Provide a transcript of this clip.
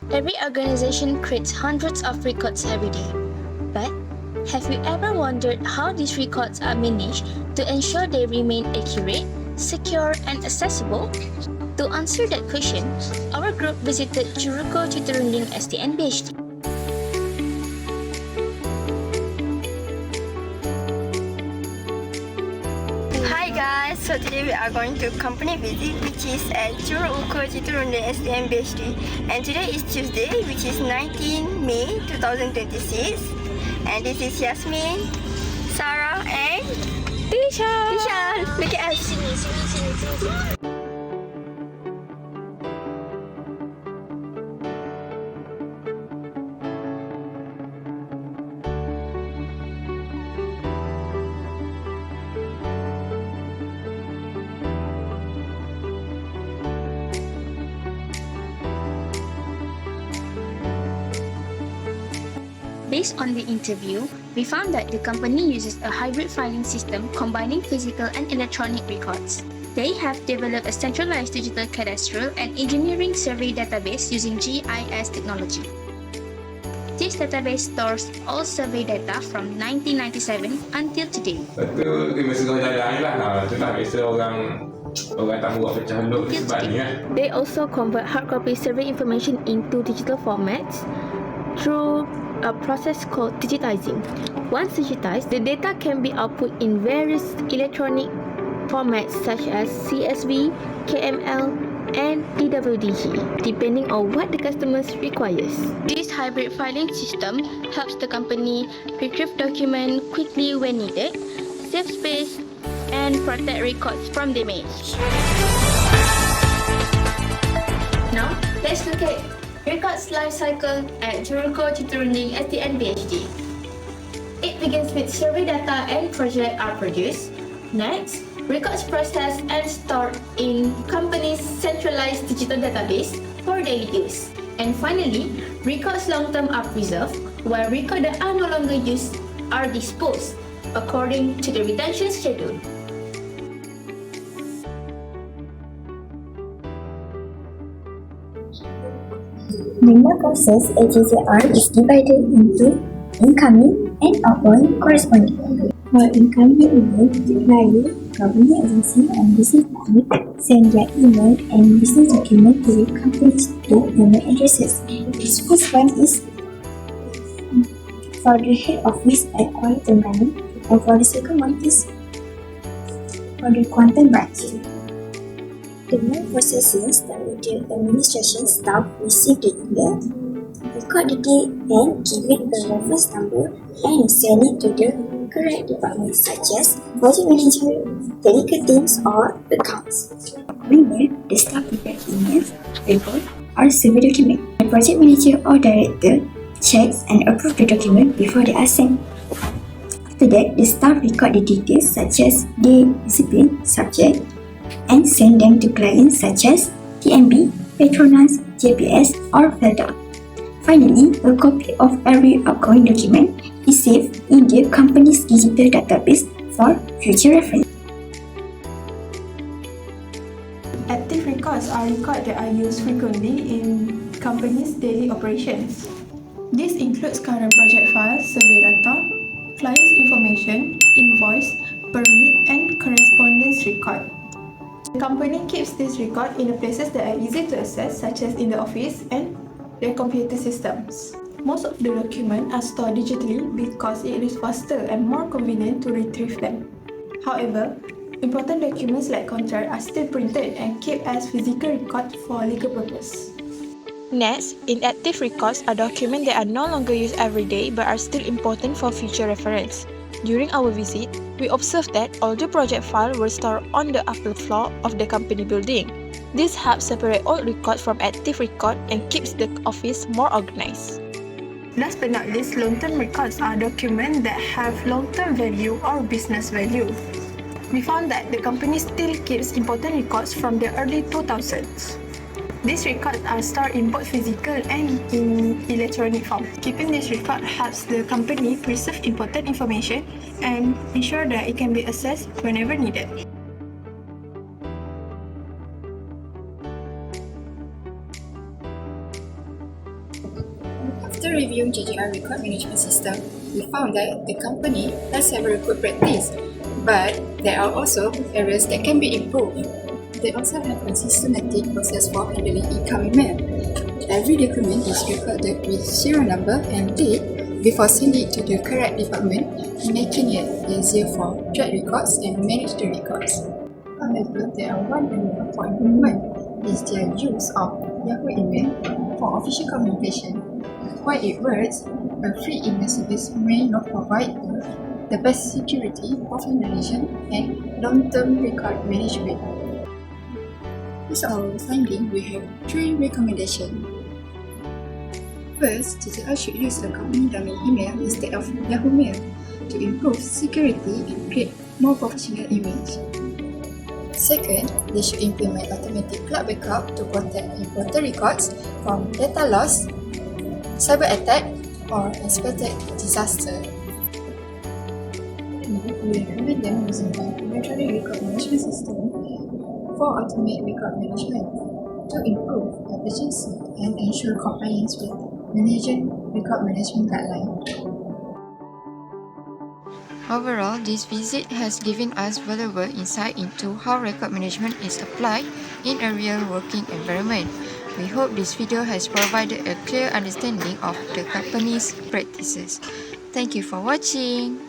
Every organization creates hundreds of records every day. But have you ever wondered how these records are managed to ensure they remain accurate, secure, and accessible? To answer that question, our group visited Jurukur Jiturunding STNBHD. Hi guys, so today we are going to company visit which is at Jurukur Jiturunding STNBHD, and today is Tuesday which is 19 May 2026, and this is Yasmin, Sarah and Tisha. Look at us. Based on the interview, we found that the company uses a hybrid filing system combining physical and electronic records. They have developed a centralized digital cadastral and engineering survey database using GIS technology. This database stores all survey data from 1997 until today. Betul, mesti kau jalan lah. Itu tak biasa orang tak buat pecah log sebab ni kan. They also convert hard copy survey information into digital formats through a process called digitizing. Once digitized, the data can be output in various electronic formats such as CSV, KML, and DWDG, depending on what the customer requires. This hybrid filing system helps the company retrieve documents quickly when needed, save space, and protect records from damage. Now, let's look at records life cycle at Jurukur Jiturunding STNBHD. It begins with survey data and project are produced. Next, records processed and stored in company's centralized digital database for daily use. And finally, records long-term are preserved, while records that are no longer used are disposed according to the retention schedule. In the process, AJJR is divided into incoming and outgoing corresponding. For incoming email, client, government agency and business partner send their email and business document to the company's two email addresses. This first one is for the head office at Kuala Terengganu, and for the second one is for the Kuantan branch. The mail processing start with the administration staff receive the email, record the date and give it a reference number and send it to the correct department such as project manager, technical teams or accounts. Meanwhile, the staff prepare emails, report or survey document. The project manager or director checks and approve the document before they are sent. After that, the staff record the details such as date, discipline, subject, and send them to clients such as TMB, Petronas, JPS, or FELDA. Finally, a copy of every outgoing document is saved in the company's digital database for future reference. Active records are records that are used frequently in company's daily operations. This includes current project files, survey data, clients' information, invoice, permit, and correspondence record. The company keeps this record in the places that are easy to access, such as in the office and their computer systems. Most of the documents are stored digitally because it is faster and more convenient to retrieve them. However, important documents like contracts are still printed and kept as physical records for legal purpose. Next, inactive records are documents that are no longer used every day but are still important for future reference. During our visit, we observed that all the project files were stored on the upper floor of the company building. This helps separate old records from active records and keeps the office more organized. Last but not least, long-term records are documents that have long-term value or business value. We found that the company still keeps important records from the early 2000s. These records are stored in both physical and in electronic form. Keeping this record helps the company preserve important information and ensure that it can be accessed whenever needed. After reviewing JJR record management system, we found that the company has several good practices, but there are also areas that can be improved. They also have a systematic process for handling incoming mail. Every document is recorded with serial number and date before sending it to the correct department, making it easier for track records and manage the records. However, there are one area for improvement is their use of Yahoo email for official communication. While it works, a free email service may not provide the best security, professionalism, and long-term record management. As our finding, we have 3 recommendations. First, TCL should use a company domain email instead of Yahoo Mail to improve security and create more professional image. Second, they should implement automatic cloud backup to protect important records from data loss, cyber attack, or unexpected disaster. We recommend them using an electronic record management system for automated record management to improve efficiency and ensure compliance with managing record management guidelines. Overall, this visit has given us valuable insight into how record management is applied in a real working environment. We hope this video has provided a clear understanding of the company's practices. Thank you for watching.